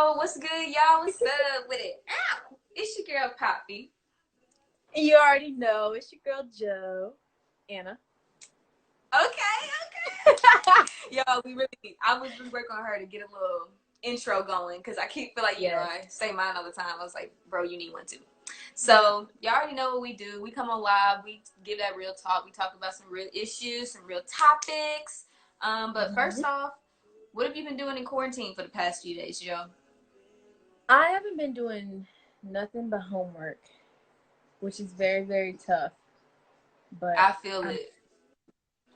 Yo, what's good, y'all? What's up with it? Ow! It's your girl, Poppy. You already know. It's your girl, JoAnna. Okay. Yo, I was really working on her to get a little intro going because I keep feel like, I say mine all the time. I was like, bro, you need one too. So, y'all already know what we do. We come on live. We give that real talk. We talk about some real issues, some real topics. But first off, what have you been doing in quarantine for the past few days, Joe? I haven't been doing nothing but homework, which is very, very tough. But I feel it.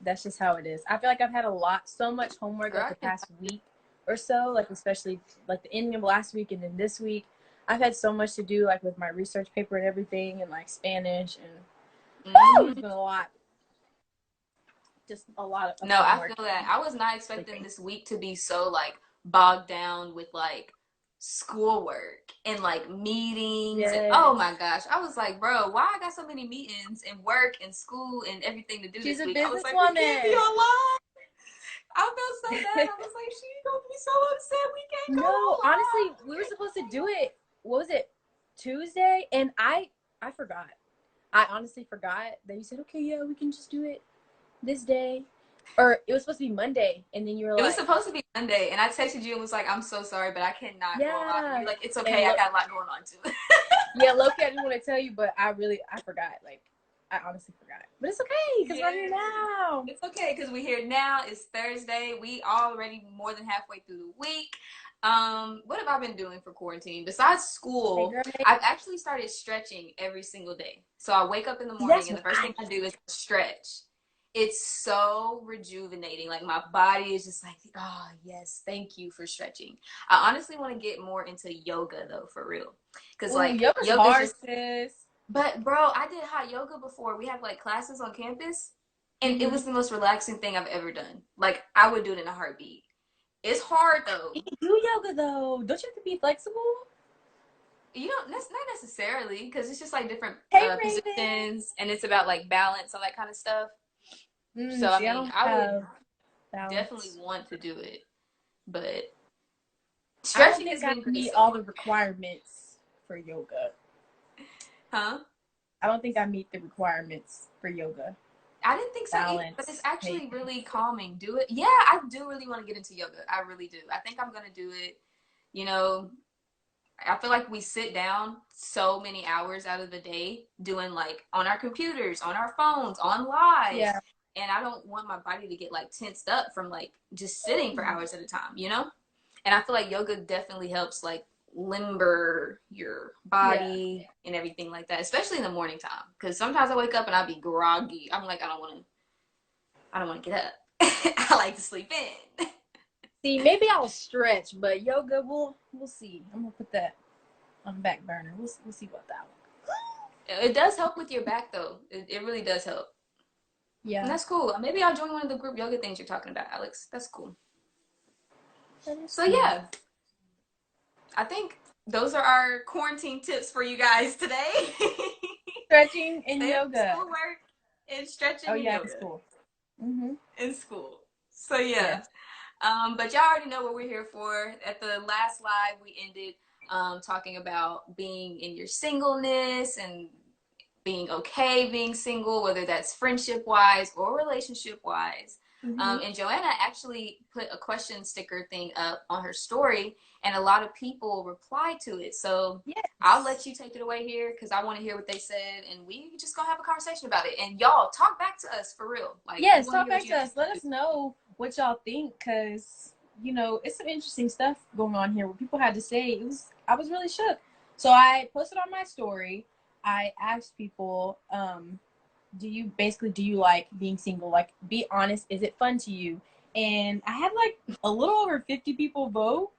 That's just how it is. I feel like I've had so much homework like the past week or so, like especially like the ending of last week and then this week. I've had so much to do like with my research paper and everything and like Spanish and it's been a lot. Just a lot of I feel that. I was not expecting this week to be so like bogged down with like schoolwork and like meetings. And, oh my gosh. I was like, bro, why I got so many meetings and work and school and everything to do this week? I was like, we can't be online. I felt so bad. I was like, she's gonna be so upset we can't go online. Honestly, we were supposed to do it. What was it? Tuesday? And I forgot. I honestly forgot that you said, okay, yeah, we can just do it this day. Or it was supposed to be Monday, and then you were like... It was supposed to be Monday, and I texted you and was like, I'm so sorry, but I cannot go live. And you're like, it's okay, I got a lot going on too. Yeah, low-key, I didn't want to tell you, but I forgot. Like, I honestly forgot. But it's okay, because we're here now. It's okay, because we're here now. It's Thursday. We already more than halfway through the week. What have I been doing for quarantine? Besides school, I've actually started stretching every single day. So I wake up in the morning, and the first thing I do is stretch. It's so rejuvenating. Like my body is just like, oh yes, thank you for stretching. I honestly want to get more into yoga though, for real. Cause like yoga's hard, sis. But bro, I did hot yoga before. We had like classes on campus, and it was the most relaxing thing I've ever done. Like I would do it in a heartbeat. It's hard though. You can do yoga though. Don't you have to be flexible? You don't, that's not necessarily, because it's just like different positions, and it's about like balance, all that kind of stuff. So I mean, I would definitely want to do it, but stretching has been meet all the requirements for yoga. Huh? I don't think I meet the requirements for yoga. I didn't think so either, but it's actually really calming. Do it. Yeah, I do really want to get into yoga. I really do. I think I'm gonna do it. You know, I feel like we sit down so many hours out of the day doing like on our computers, on our phones, on live. Yeah. And I don't want my body to get like tensed up from like just sitting for hours at a time, you know? And I feel like yoga definitely helps like limber your body and everything like that, especially in the morning time. Because sometimes I wake up and I'll be groggy. I'm like, I don't want to get up. I like to sleep in. See, maybe I'll stretch, but yoga, we'll see. I'm gonna put that on the back burner. We'll see about that one. It does help with your back though. It really does help. Yeah. And that's cool. Maybe I'll join one of the group yoga things you're talking about, Alex. That's cool. So yeah, I think those are our quarantine tips for you guys today. Stretching and yoga. Schoolwork and stretching and yoga. It's cool. In school. So yeah. But y'all already know what we're here for. At the last live, we ended talking about being in your singleness and being okay being single, whether that's friendship-wise or relationship-wise. And JoAnna actually put a question sticker thing up on her story, and a lot of people replied to it. So I'll let you take it away here because I want to hear what they said, and we just gonna have a conversation about it. And y'all talk back to us for real. Like, yes, talk back to us. Let us know what y'all think, because you know it's some interesting stuff going on here. What people had to say, I was really shook. So I posted on my story. I asked people, do you like being single? Like, be honest, is it fun to you? And I had like a little over 50 people vote,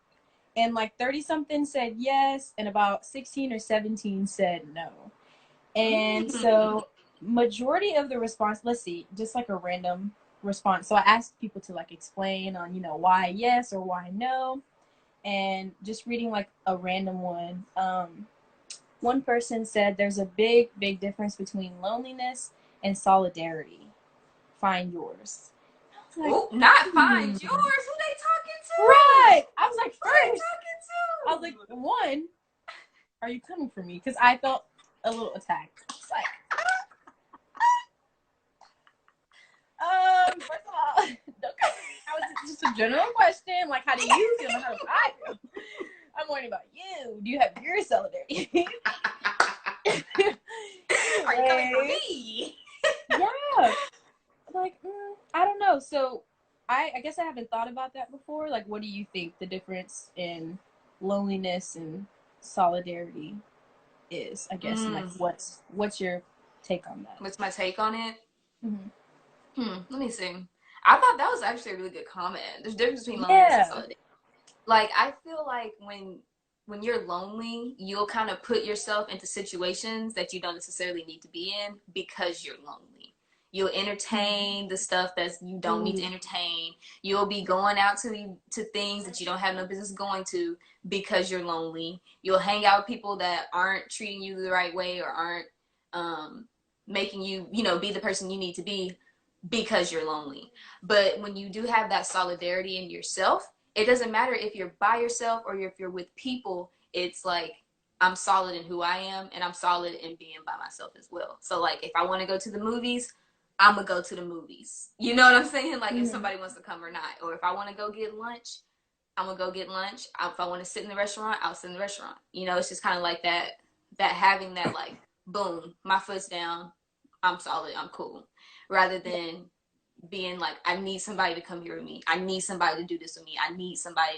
and like 30-something said yes, and about 16 or 17 said no. And so majority of the response, let's see, just like a random response. So I asked people to like explain on, why yes or why no. And just reading like a random one, one person said there's a big, big difference between loneliness and solidarity. Find yours. Like, not find yours. Who they talking to? Right. I was like, who they talking to? I was like, one, are you coming for me? Because I felt a little attacked. It's like, first of all, don't come for me. I was just a general question, like, how do you feel? How do I feel? I'm worrying about you. Do you have your solidarity? Are you coming for me? Yeah. Like, I don't know. So, I guess I haven't thought about that before. Like, what do you think the difference in loneliness and solidarity is? I guess, and like, what's your take on that? What's my take on it? Mm-hmm. Let me see. I thought that was actually a really good comment. There's a difference between loneliness and Yeah. solidarity. Like, I feel like when you're lonely, you'll kind of put yourself into situations that you don't necessarily need to be in because you're lonely. You'll entertain the stuff that you don't need to entertain. You'll be going out to things that you don't have no business going to because you're lonely. You'll hang out with people that aren't treating you the right way or aren't making you, be the person you need to be because you're lonely. But when you do have that solidarity in yourself, it doesn't matter if you're by yourself or if you're with people. It's like, I'm solid in who I am, and I'm solid in being by myself as well. So like, if I want to go to the movies, I'm gonna go to the movies. You know what I'm saying? Like, if somebody wants to come or not. Or if I want to go get lunch, I'm gonna go get lunch. If I want to sit in the restaurant, I'll sit in the restaurant. It's just kind of like that having that, like, boom, my foot's down, I'm solid, I'm cool, rather than being like, I need somebody to come here with me. I need somebody to do this with me. I need somebody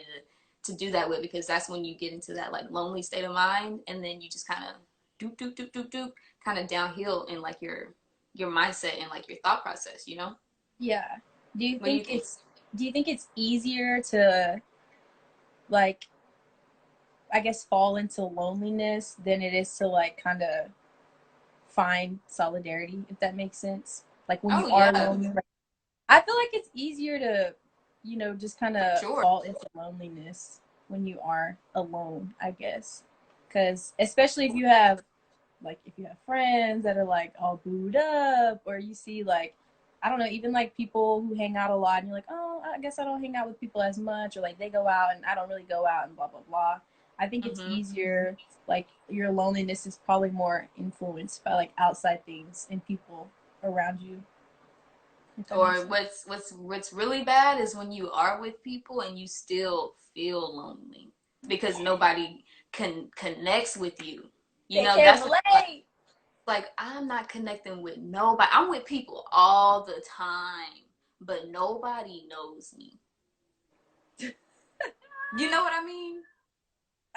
to do that with, because that's when you get into that like lonely state of mind, and then you just kind of doop doop doop doop doop, kind of downhill in like your mindset and like your thought process. Yeah. Do you What do you think think? it's easier to, like, I guess, fall into loneliness than it is to like kind of find solidarity, if that makes sense? Like, when Oh you are yeah, lonely, I feel like it's easier to, just kind of sure. fall into loneliness when you are alone, I guess. Because especially if you have friends that are like all booed up, or you see, like, I don't know, even like people who hang out a lot and you're like, oh, I guess I don't hang out with people as much, or like they go out and I don't really go out and blah, blah, blah. I think it's hmm easier, like, your loneliness is probably more influenced by like outside things and people around you, if that makes Or sense. what's really bad is when you are with people and you still feel lonely because nobody connects with you. They can't That's when, relate. like, I'm not connecting with nobody. I'm with people all the time, but nobody knows me. You know what I mean?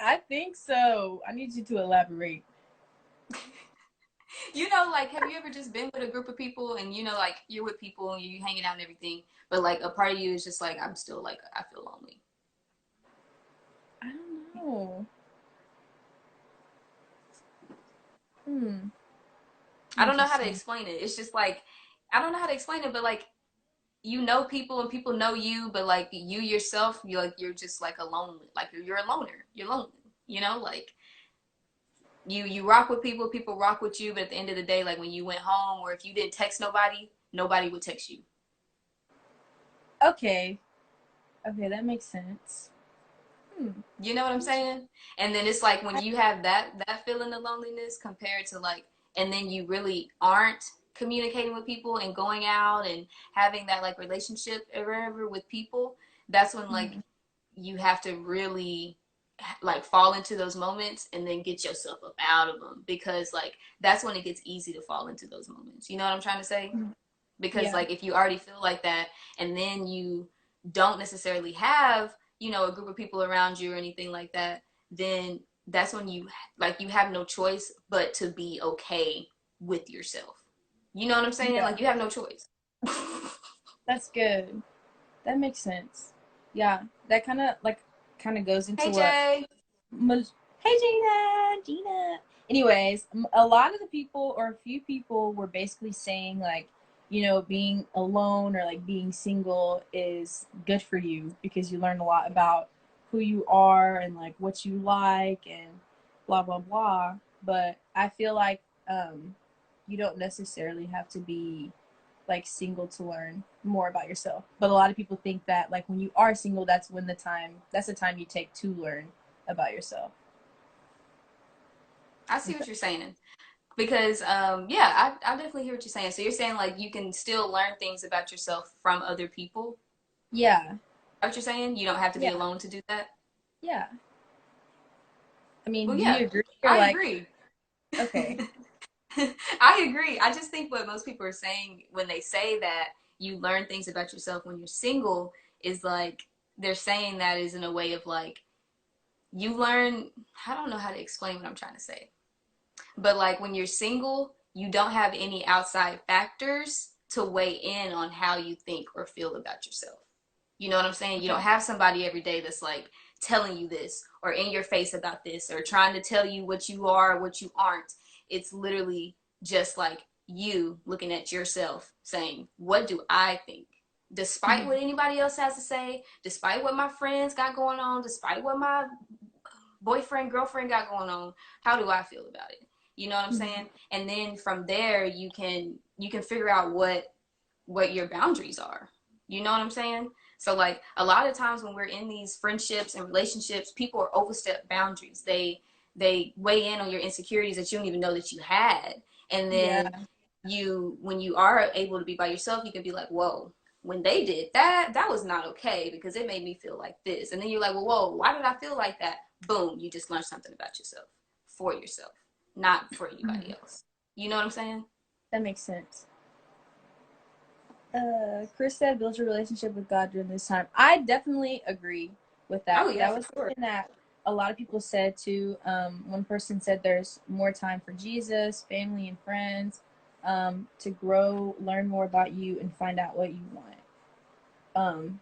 I think so. I need you to elaborate. Like, have you ever just been with a group of people and like, you're with people and you hanging out and everything, but like a part of you is just like, I'm still like, I feel lonely. I don't know. Hmm. I don't know how to Interesting. explain it. It's just like, I don't know how to explain it, but like, people and people know you, but like you yourself, you're just like a lonely, like you're a loner. You're lonely. Like, you rock with people, people rock with you, but at the end of the day, like when you went home or if you didn't text nobody, nobody would text you. Okay. Okay, that makes sense. Hmm. You know what I'm saying? And then it's like when you have that feeling of loneliness compared to like, and then you really aren't communicating with people and going out and having that like relationship or whatever with people, that's when like Mm-hmm. you have to really like fall into those moments and then get yourself up out of them, because like that's when it gets easy to fall into those moments. You know what I'm trying to say? Because Yeah. like if you already feel like that and then you don't necessarily have a group of people around you or anything like that, then that's when you have no choice but to be okay with yourself. You know what I'm saying? Yeah. Like, you have no choice. That's good. That makes sense. Yeah. That kind of goes into Hey what. Jay. Hey, Gina. Anyways, a lot of the people, or a few people, were basically saying like, being alone or like being single is good for you because you learn a lot about who you are and like what you like and blah blah blah. But I feel like you don't necessarily have to be like single to learn more about yourself. But a lot of people think that like when you are single, that's the time you take to learn about yourself. I see what you're saying. Because yeah, I definitely hear what you're saying. So you're saying like you can still learn things about yourself from other people? Yeah. What you're saying? You don't have to be Yeah. alone to do that? Yeah. I mean, Well, do yeah, you agree? Or I like, agree. okay. I agree. I just think what most people are saying when they say that you learn things about yourself when you're single is like they're saying that is in a way of like you learn, I don't know how to explain what I'm trying to say. But like when you're single, you don't have any outside factors to weigh in on how you think or feel about yourself. You know what I'm saying? You don't Okay. have somebody every day that's like telling you this or in your face about this or trying to tell you what you are or what you aren't. It's literally just like you looking at yourself saying, what do I think? Despite Mm-hmm. what anybody else has to say, despite what my friends got going on, despite what my boyfriend, girlfriend got going on, how do I feel about it? You know what I'm Mm-hmm. saying? And then from there you can figure out what your boundaries are. You know what I'm saying? So like a lot of times when we're in these friendships and relationships, people are overstep boundaries. They weigh in on your insecurities that you don't even know that you had. And Yeah. then when you are able to be by yourself, you can be like, whoa, when they did that, that was not okay because it made me feel like this. And then you're like, well, whoa, why did I feel like that? Boom, you just learned something about yourself for yourself, not for Mm-hmm. anybody else. You know what I'm saying? That makes sense. Chris said, build your relationship with God during this time. I definitely agree with Oh that. yeah, That for was sure. something that a lot of people said too. One person said there's more time for Jesus, family, and friends, to grow, learn more about you, and find out what you want. Um,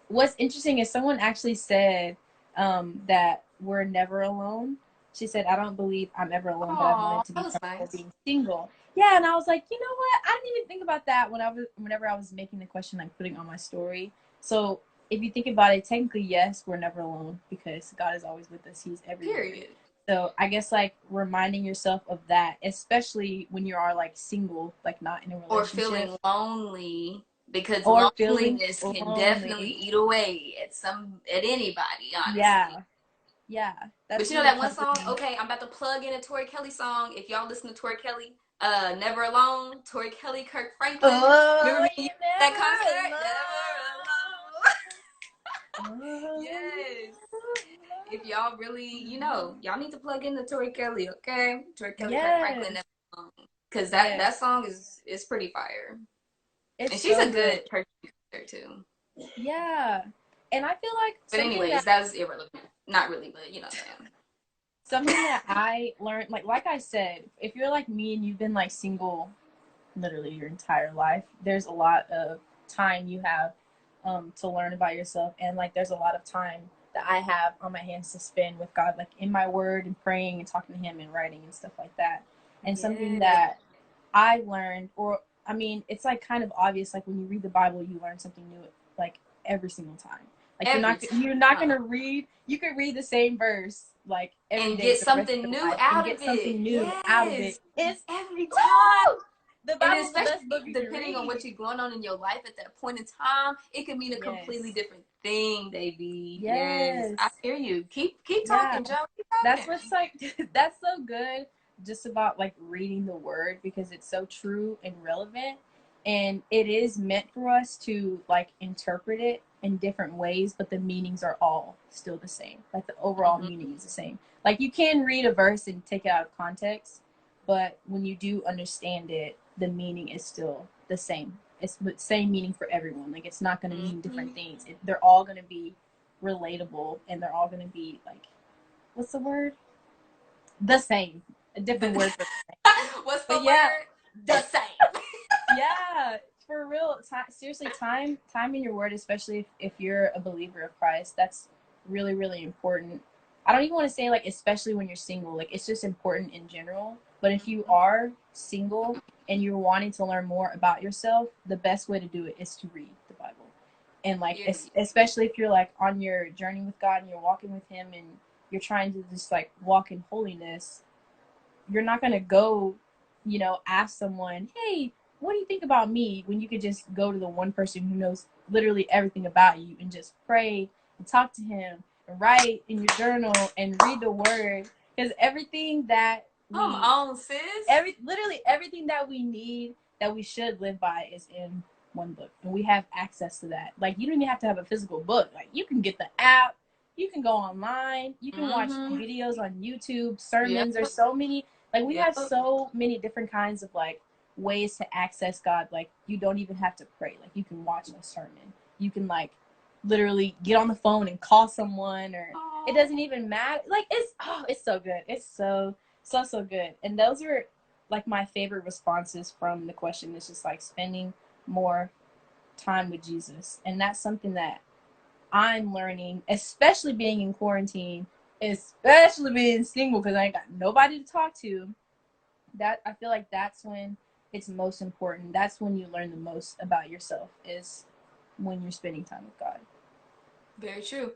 what's interesting is someone actually said that we're never alone. She said, I don't believe I'm ever alone, but I've Oh, learned to that be was comfortable nice. being single. Yeah, and I was like, you know what? I didn't even think about that whenever I was making the question, like putting on my story. So if you think about it, technically, yes, we're never alone because God is always with us. He's everywhere. Period. So I guess like reminding yourself of that, especially when you are like single, like not in a Or relationship feeling lonely because or feeling loneliness can definitely lonely. eat away at anybody, honestly. Yeah, yeah, But that's you know really that one song? comforting. Okay, I'm about to plug in a Tori Kelly song. If y'all listen to Tori Kelly, Never Alone, Tori Kelly, Kirk Franklin. Remember Oh, me you're at that never concert? Never alone. alone. Yes. If y'all really, y'all need to plug in the Tori Kelly, okay? Tori Kelly, Kirk Franklin, Yes, Never Alone. Cause that yes, song is pretty fire. it's And she's so a good. good person too. Yeah, and I feel like But anyways, that was irrelevant. Not really, but you know what I'm saying. something that I learned, like I said, if you're like me and you've been like single literally your entire life, there's a lot of time you have to learn about yourself, and like there's a lot of time that I have on my hands to spend with God, like in my word and praying and talking to Him and writing and stuff like that. And something Yeah. that I learned, or I mean, it's like kind of obvious. Like when you read the Bible, you learn something new, like every single time. Like Every you're not time. gonna read. You could read the same verse like every And day get for the rest of something your new life and out of get it. something new out of it. Yes. It's Every time. woo! The And Bible's the best book especially you can depending on read. what you're going on in your life at that point in time, it could mean a completely Yes. different thing, baby. Yes. I Yes. hear you. Keep Yeah. talking, Joe. Keep That's talking. what's like that's so good just about like reading the word because it's so true and relevant, and it is meant for us to like interpret it in different ways, but the meanings are all still the same. Like the overall Mm-hmm. meaning is the same. Like you can read a verse and take it out of context, but when you do understand it, the meaning is still the same. It's the same meaning for everyone. Like it's not going to mean Mm-hmm. different things. They're all going to be relatable, and they're all going to be like, what's the word? The same. A different word for the same. What's the But yeah, word? The same. yeah, for real. Seriously, time in your word, especially if you're a believer of Christ, that's really, really important. I don't even want to say like especially when you're single. Like it's just important in general. But if you are single and you're wanting to learn more about yourself, the best way to do it is to read the Bible. And like Period. especially if you're like on your journey with God and you're walking with Him and you're trying to just like walk in holiness, you're not going to go, ask someone, hey, what do you think about me? When you could just go to the one person who knows literally everything about you and just pray and talk to him write in your journal and read the word, because everything that Come we on, sis. literally everything that we need, that we should live by, is in one book, and we have access to that. Like, you don't even have to have a physical book. Like, you can get the app, you can go online, you can watch videos on YouTube, sermons. There's so many, like, we have so many different kinds of like ways to access God. Like, you don't even have to pray. Like, you can watch a sermon, you can like literally get on the phone and call someone, or it doesn't even matter. Like, it's so good. It's so good. And those are like my favorite responses from the question. Is just like spending more time with Jesus. And that's something that I'm learning, especially being in quarantine, especially being single, because I ain't got nobody to talk to. That, I feel like that's when it's most important. That's when you learn the most about yourself, is when you're spending time with God. Very true.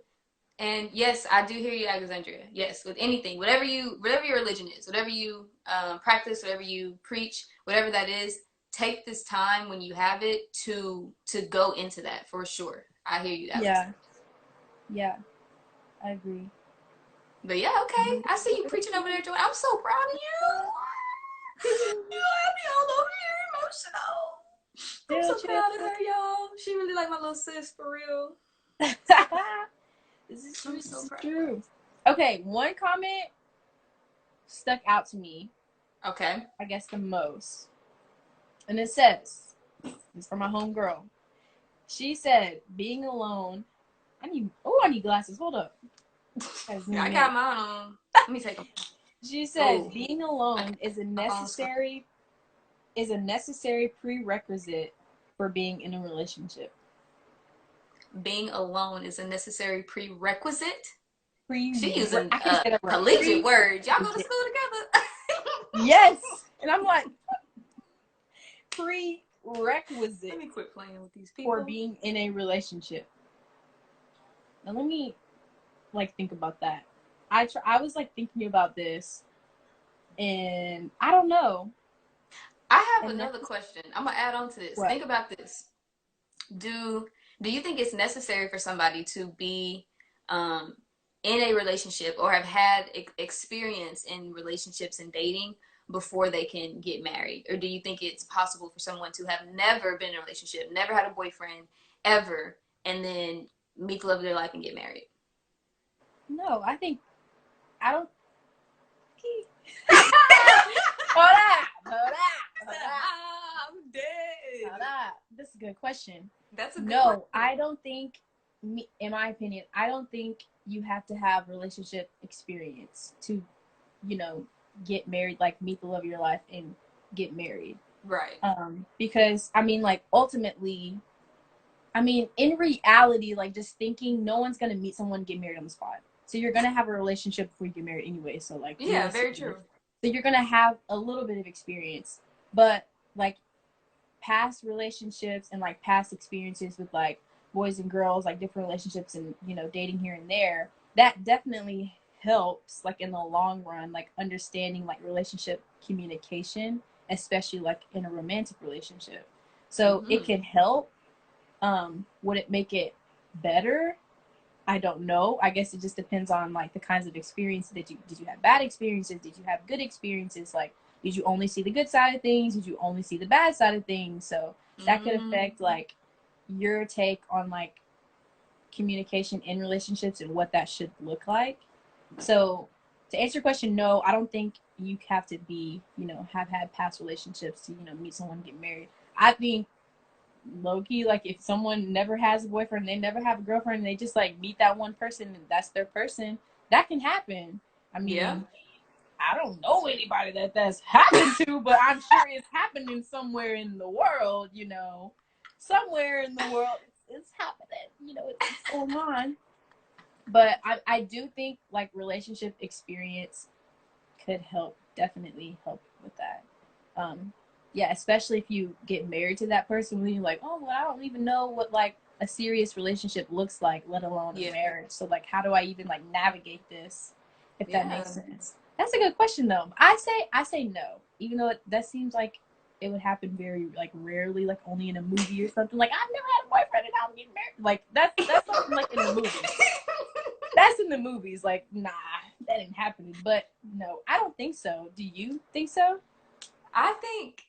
And yes, I do hear you, Alexandria. Yes, with anything, whatever your religion is, whatever you practice, whatever you preach, whatever that is, take this time when you have it to go into that, for sure. I hear you, Alex. Yeah, I agree. But yeah, okay. I see you preaching over there, JoAnna. I'm so proud of you. You had me all over here emotional. I'm so proud of her, y'all. She really like my little sis, for real. This is true. Okay, one comment stuck out to me. Okay. I guess the most. And it says, it's from my homegirl. She said, being alone. I need glasses. Hold up. Yeah, I got mine on. Let me take them. She said, being alone is a necessary prerequisite for being in a relationship. Being alone is a necessary prerequisite? She She using collegiate words. Y'all go to school together? Yes. And I'm like, prerequisite. Let me quit playing with these people. For being in a relationship. Now let me like think about that. I was like thinking about this, and I don't know. I have another question. I'm gonna add on to this. What? Think about this. Do you think it's necessary for somebody to be in a relationship or have had experience in relationships and dating before they can get married? Or do you think it's possible for someone to have never been in a relationship, never had a boyfriend ever, and then meet the love of their life and get married? No, I don't. Hold up. I'm dead. This is a good question. That's a good question. I don't think, in my opinion, I don't think you have to have relationship experience to, get married, like meet the love of your life and get married. Right. Because I mean, like, ultimately, in reality, like, just thinking, no one's gonna meet someone and get married on the spot. So you're gonna have a relationship before you get married anyway. So like, yeah, very true. So you're gonna have a little bit of experience, but like past relationships and like past experiences with like boys and girls, like different relationships and dating here and there, that definitely helps like in the long run, like understanding like relationship communication, especially like in a romantic relationship. So it can help. Would it make it better? I don't know. I guess it just depends on like the kinds of experiences did you have bad experiences? Did you have good experiences? Like, did you only see the good side of things? Did you only see the bad side of things? So that could affect like your take on like communication in relationships and what that should look like. So to answer your question, no, I don't think you have to be, have had past relationships to, meet someone and get married. I think low-key, like if someone never has a boyfriend, they never have a girlfriend, and they just like meet that one person and that's their person, that can happen. I mean, I don't know anybody that's happened to, but I'm sure it's happening somewhere in the world, somewhere in the world it's happening, it's going on. But I do think like relationship experience could definitely help with that. Yeah, especially if you get married to that person when you're like, oh, well, I don't even know what like a serious relationship looks like, let alone a marriage. So like, how do I even like navigate this, if that makes sense? That's a good question though. I say no, even though that seems like it would happen very like rarely, like only in a movie or something. Like, I've never had a boyfriend and I'm getting married. Like that's something like in the movie. That's in the movies. Like, nah, that ain't happening. But no, I don't think so. Do you think so? I think,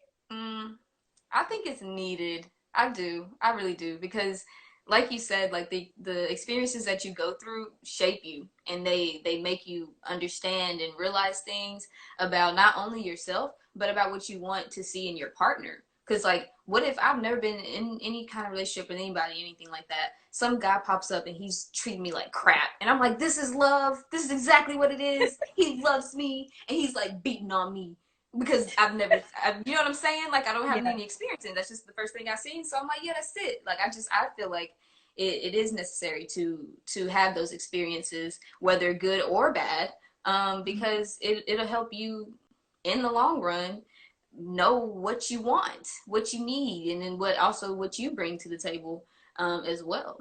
I think it's needed. I do. I really do because, like you said, like the experiences that you go through shape you, and they make you understand and realize things about not only yourself but about what you want to see in your partner. Because like, what if I've never been in any kind of relationship with anybody, anything like that? Some guy pops up and he's treating me like crap, and I'm like, this is love. This is exactly what it is. He loves me, and he's like beating on me because you know what I'm saying? Like, I don't have Yeah. any experience in. That's just the first thing I seen. So I'm like, yeah, that's it. Like, I feel like it is necessary to have those experiences, whether good or bad, because it'll help you in the long run know what you want, what you need, and then what you bring to the table, as well.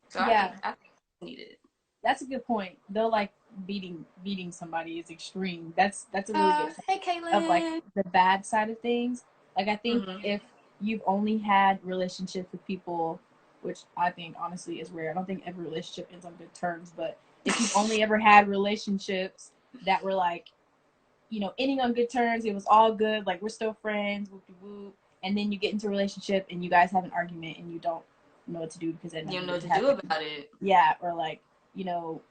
So Yeah. I think it's needed. That's a good point. Though, like beating somebody is extreme. That's a really good point Hey, of like Caitlin. the bad side of things. Like I think Mm-hmm. if you've only had relationships with people, which I think honestly is rare. I don't think every relationship ends on good terms, but if you've only ever had relationships that were like, ending on good terms, it was all good, like we're still friends, whoop whoop, and then you get into a relationship and you guys have an argument and you don't know what to do because then You don't nothing know what really to do happened. about it. Yeah, or like, you know,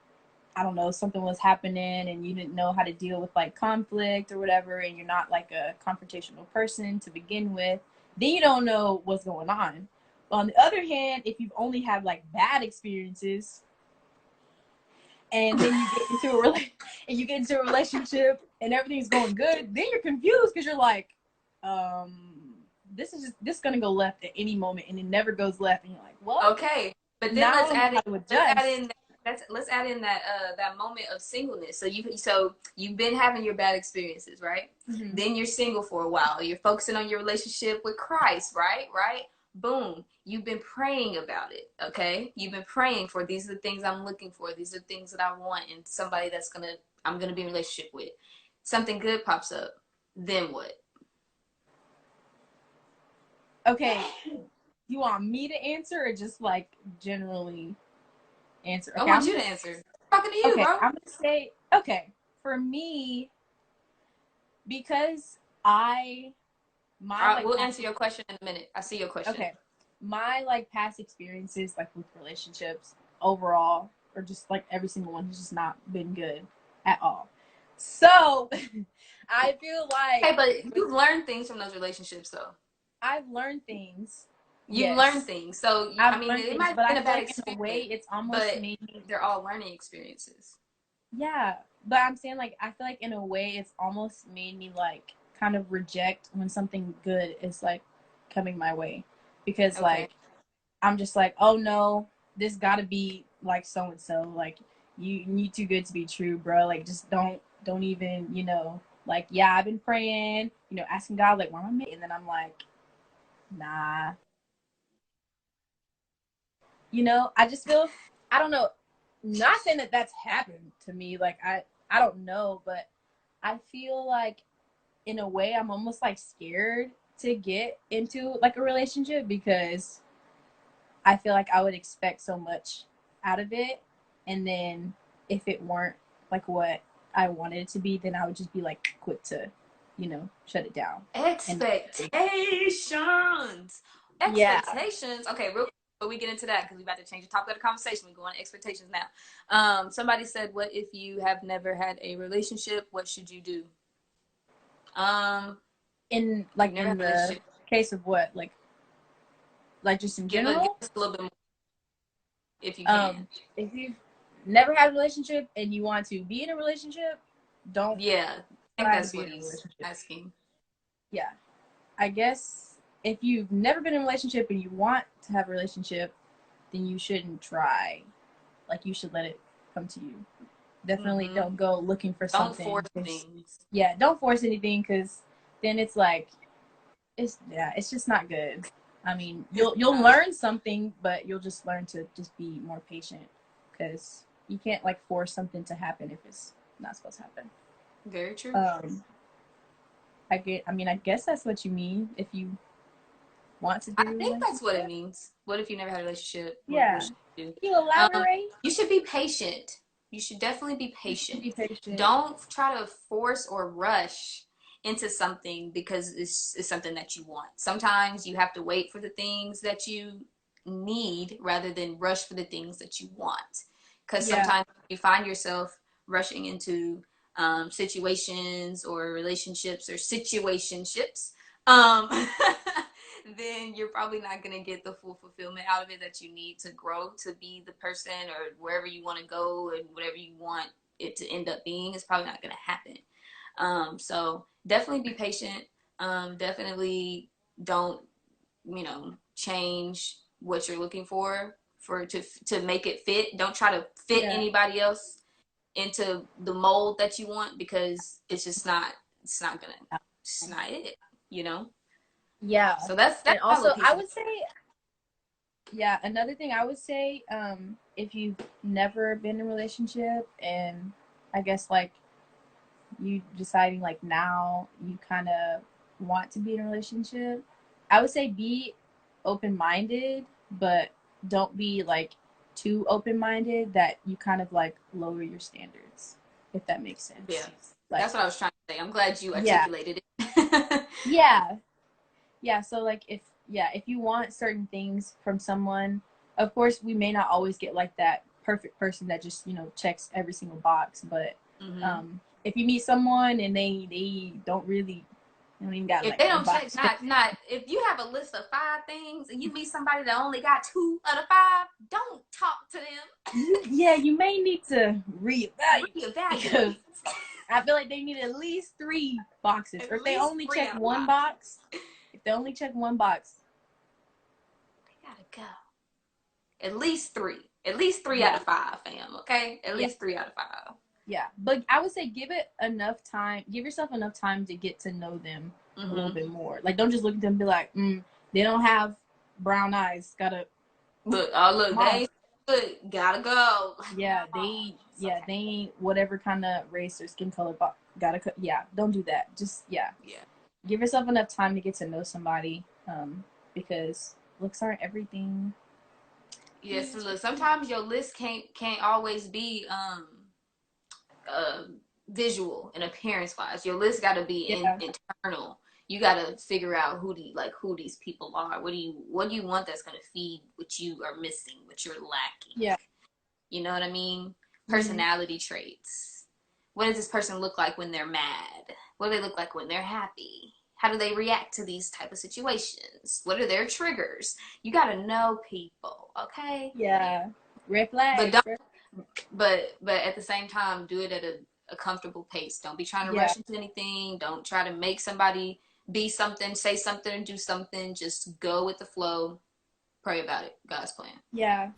I don't know, something was happening and you didn't know how to deal with like conflict or whatever, and you're not like a confrontational person to begin with, then you don't know what's going on. But on the other hand, if you've only had like bad experiences and then you get into a relationship and everything's going good, then you're confused because you're like, um, this gonna go left at any moment, and it never goes left, and you're like, well, Okay, but then now I don't know how to adjust. let's add in that moment of singleness. So you've been having your bad experiences, right? Mm-hmm. Then you're single for a while. You're focusing on your relationship with Christ, right? Right? Boom. You've been praying about it, okay? You've been praying for, these are the things I'm looking for. These are the things that I want and somebody I'm gonna be in a relationship with. Something good pops up. Then what? Okay, you want me to answer or just like generally answer? I Okay, want you to answer. I'm talking to you, bro. I'm gonna say okay. For me, because I my All right, like we'll past answer your question in a minute. I see your question. okay, my like past experiences like with relationships overall, or just like every single one has just not been good at all. So I feel like Hey, but you've learned things from those relationships, though. I've learned things. You've learned Yes, things. So, I I've mean, learned it things, might but have I been a feel bad like in a way experience, it's almost but made me. they're all learning experiences. Yeah, but I'm saying like I feel like in a way it's almost made me like kind of reject when something good is like coming my way, because Okay. like I'm just like, oh no, this gotta be like so and so, like you too good to be true, bro. Like just don't even, like, yeah, I've been praying, asking God like why am I making, and then I'm like, nah, I just feel, I don't know, not saying that that's happened to me, like I don't know, but I feel like in a way I'm almost like scared to get into like a relationship because I feel like I would expect so much out of it, and then if it weren't like what I wanted it to be, then I would just be like quick to, shut it down. And Expectations. yeah, Expectations. Okay, real quick before we get into that, because we're about to change the topic of the conversation. We go on to expectations now. Somebody said, "What if you have never had a relationship? What should you do?" in You've like never had in a the relationship. case of what, like just in Give general, us a little bit more if you can. if you've never had a relationship and you want to be in a relationship, don't Yeah, I think try to that's be what in a he's relationship. asking. Yeah, I guess if you've never been in a relationship and you want to have a relationship, then you shouldn't try. Like you should let it come to you. Definitely Mm-hmm. don't go looking for Don't something. force things. Yeah, don't force anything because then it's like it's just not good. I mean, It's you'll not. learn something, but you'll just learn to just be more patient because you can't like force something to happen if it's not supposed to happen. Very true. Um, I mean, I guess that's what you mean if you want to be I in a think that's what it relationship. means. What if you never had a relationship? What Yeah. should you do? Can you elaborate? You should be patient. You should definitely be You should patient. be patient. Don't try to force or rush into something because it's something that you want. Sometimes you have to wait for the things that you need rather than rush for the things that you want. Because Yeah. sometimes you find yourself rushing into situations or relationships or situationships, um, then you're probably not going to get the full fulfillment out of it that you need to grow to be the person or wherever you want to go and whatever you want it to end up being is probably not going to happen. So definitely be patient. Definitely don't, change what you're looking for to make it fit. Don't try to fit Yeah. anybody else into the mold that you want because it's not gonna it's not it, you know. Yeah. So that's And my also little piece I of would say, yeah, another thing I would say, if you've never been in a relationship and I guess like you deciding like now you kind of want to be in a relationship, I would say be open-minded, but don't be like too open-minded that you kind of like lower your standards, if that makes yeah. sense. Like, That's what I was trying to say. I'm glad you yeah, articulated it. yeah, yeah. So like if you want certain things from someone, of course we may not always get like that perfect person that just, checks every single box, but hmm if you meet someone and they don't even got If like they one don't check, box checked. not if you have a list of 5 things and you meet somebody that only got 2 out of 5, don't talk to them. You may need to reevaluate because Reevaluate. I feel like they need at least 3 boxes. Or At if they least only three check out of one five. box, if they only check one box, They gotta go. At least three. At least three out yeah, of five, fam. Okay, at yeah, least 3 out of 5. yeah. But I would say give it enough time. Give yourself enough time to get to know them a little Mm-hmm. bit more. Like, don't just look at them and be like, they don't have brown eyes. Gotta Look, come they on. ain't good. Gotta go. Like, Yeah, no, it's yeah, okay. they ain't whatever kind of race or skin color. But yeah, don't do that. Just yeah, Yeah. give yourself enough time to get to know somebody. Because looks aren't everything. Yes. So look, sometimes your list can't always be uh visual and appearance wise. Your list got to be Yeah, internal. You got to figure out who these people are. What do you want that's gonna feed what you are missing, what you're lacking. yeah. You know what I mean? Mm-hmm. Personality traits. What does this person look like when they're mad? What do they look like when they're happy? How do they react to these type of situations? What are their triggers? You got to know people, okay? Yeah, red But flags. don't but at the same time do it at a comfortable pace. Don't be trying to Yeah, rush into anything. Don't try to make somebody be something, say something, and do something. Just go with the flow. Pray about it. God's plan. yeah.